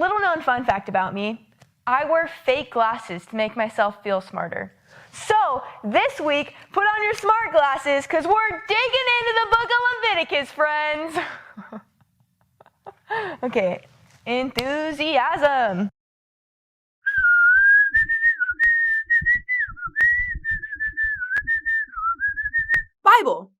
Little known fun fact about me, I wear fake glasses to make myself feel smarter. So this week, put on your smart glasses because we're digging into the book of Leviticus, friends. Okay, enthusiasm. Bible.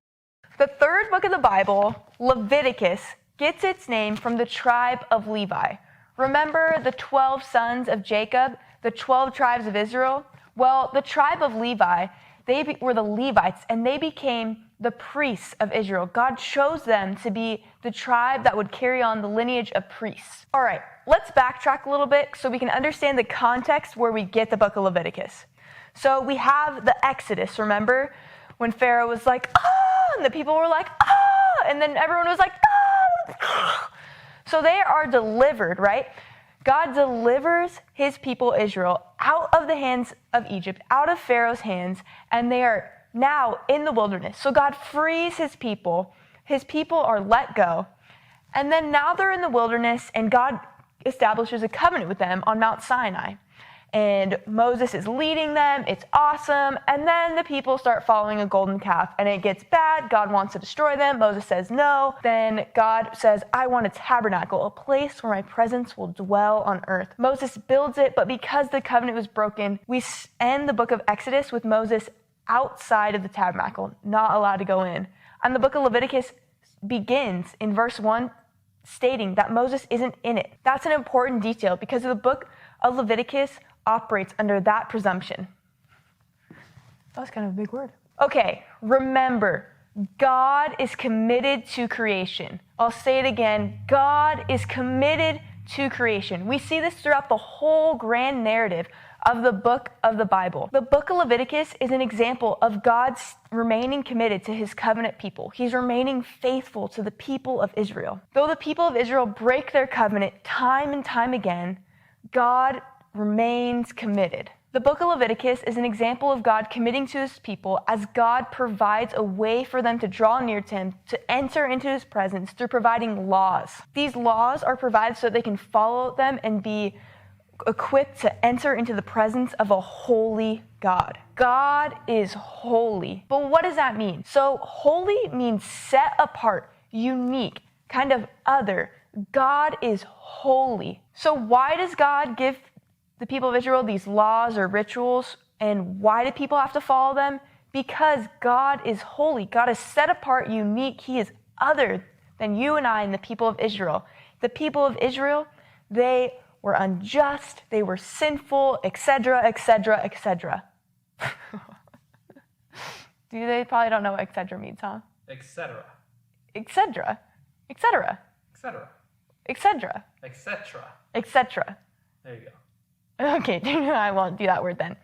The third book of the Bible, Leviticus, gets its name from the tribe of Levi. Remember the 12 sons of Jacob, the 12 tribes of Israel? Well, the tribe of Levi, they were the Levites, and they became the priests of Israel. God chose them to be the tribe that would carry on the lineage of priests. All right, let's backtrack a little bit so we can understand the context where we get the book of Leviticus. So we have the Exodus, remember? When Pharaoh was like, ah, and the people were like, ah, and then everyone was like, ah. So they are delivered, right? God delivers his people Israel out of the hands of Egypt, out of Pharaoh's hands, and they are now in the wilderness. So God frees his people. His people are let go. And then now they're in the wilderness, and God establishes a covenant with them on Mount Sinai. And Moses is leading them. It's awesome. And then the people start following a golden calf, and it gets bad. God wants to destroy them. Moses says no. Then God says, I want a tabernacle, a place where my presence will dwell on earth. Moses builds it, but because the covenant was broken, we end the book of Exodus with Moses outside of the tabernacle, not allowed to go in. And the book of Leviticus begins in verse 1 stating that Moses isn't in it. That's an important detail because the book of Leviticus operates under that presumption. That was kind of a big word. Okay, remember, God is committed to creation. I'll say it again. God is committed to creation. We see this throughout the whole grand narrative of the book of the Bible. The book of Leviticus is an example of God's remaining committed to his covenant people. He's remaining faithful to the people of Israel. Though the people of Israel break their covenant time and time again, God remains committed. The book of Leviticus is an example of God committing to his people as God provides a way for them to draw near to him, to enter into his presence through providing laws. These laws are provided so that they can follow them and be equipped to enter into the presence of a holy God. God is holy. But what does that mean? So holy means set apart, unique, kind of other. God is holy. So why does God give the people of Israel these laws or rituals, and why do people have to follow them? Because God is holy. God is set apart, unique. He is other than you and I and the people of Israel. The people of Israel, they were unjust, they were sinful, etc., etc., etc. They probably don't know what etc. means, huh? Etc. Etc. etc. Etc. etc. Etc. etc. There you go. Okay, I won't do that word then.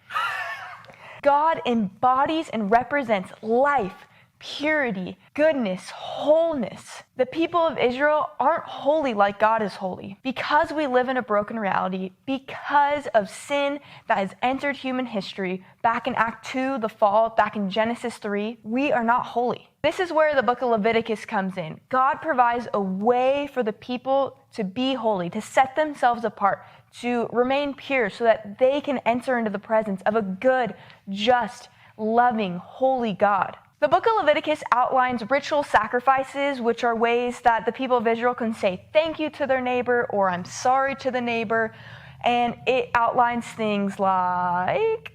God embodies and represents life, purity, goodness, wholeness. The people of Israel aren't holy like God is holy. Because we live in a broken reality, because of sin that has entered human history, back in Act 2, the fall, back in Genesis 3, we are not holy. This is where the book of Leviticus comes in. God provides a way for the people to be holy, to set themselves apart, to remain pure so that they can enter into the presence of a good, just, loving, holy God. The book of Leviticus outlines ritual sacrifices, which are ways that the people of Israel can say thank you to their neighbor or I'm sorry to the neighbor. And it outlines things like,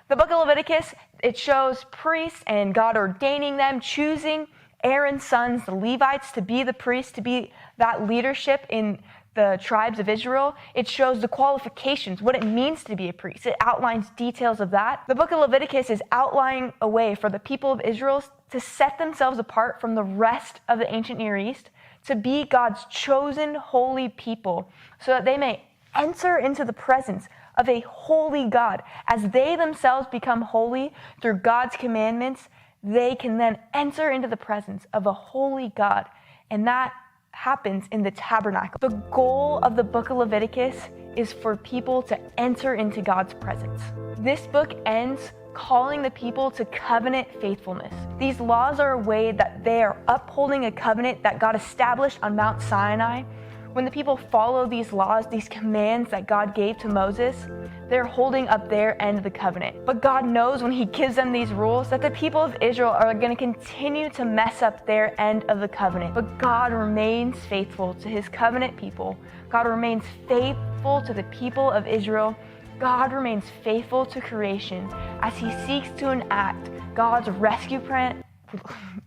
the book of Leviticus, it shows priests and God ordaining them, choosing Aaron's sons, the Levites, to be the priests, to be that leadership in the tribes of Israel. It shows the qualifications, what it means to be a priest. It outlines details of that. The book of Leviticus is outlining a way for the people of Israel to set themselves apart from the rest of the ancient Near East, to be God's chosen holy people, so that they may enter into the presence of a holy God. As they themselves become holy through God's commandments, they can then enter into the presence of a holy God. And that happens in the tabernacle. The goal of the book of Leviticus is for people to enter into God's presence. This book ends calling the people to covenant faithfulness. These laws are a way that they are upholding a covenant that God established on Mount Sinai When the people follow these laws, these commands that God gave to Moses, they're holding up their end of the covenant. But God knows when he gives them these rules that the people of Israel are going to continue to mess up their end of the covenant. But God remains faithful to his covenant people. God remains faithful to the people of Israel. God remains faithful to creation as he seeks to enact God's rescue plan.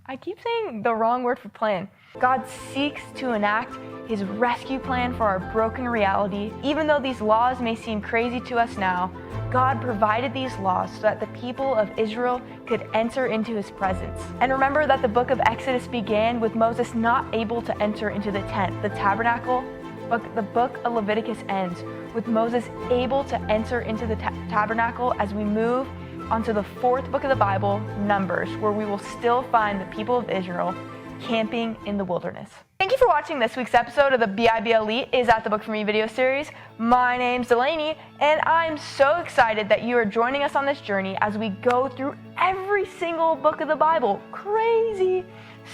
I keep saying the wrong word for plan. God seeks to enact his rescue plan for our broken reality. Even though these laws may seem crazy to us now, God provided these laws so that the people of Israel could enter into his presence. And remember that the book of Exodus began with Moses not able to enter into the tent, the tabernacle, but the book of Leviticus ends with Moses able to enter into the tabernacle as we move onto the fourth book of the Bible, Numbers, where we will still find the people of Israel camping in the wilderness. Thank you for watching this week's episode of the BIB Elite Is That the Book For Me video series. My name's Delaney, and I'm so excited that you are joining us on this journey as we go through every single book of the Bible. Crazy!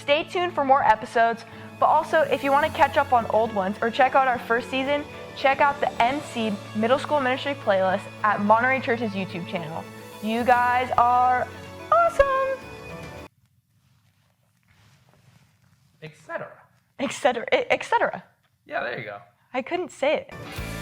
Stay tuned for more episodes, but also if you want to catch up on old ones or check out our first season, check out the MC Middle School Ministry playlist at Monterey Church's YouTube channel. You guys are awesome! Etc. Etc. Yeah, there you go. I couldn't say it.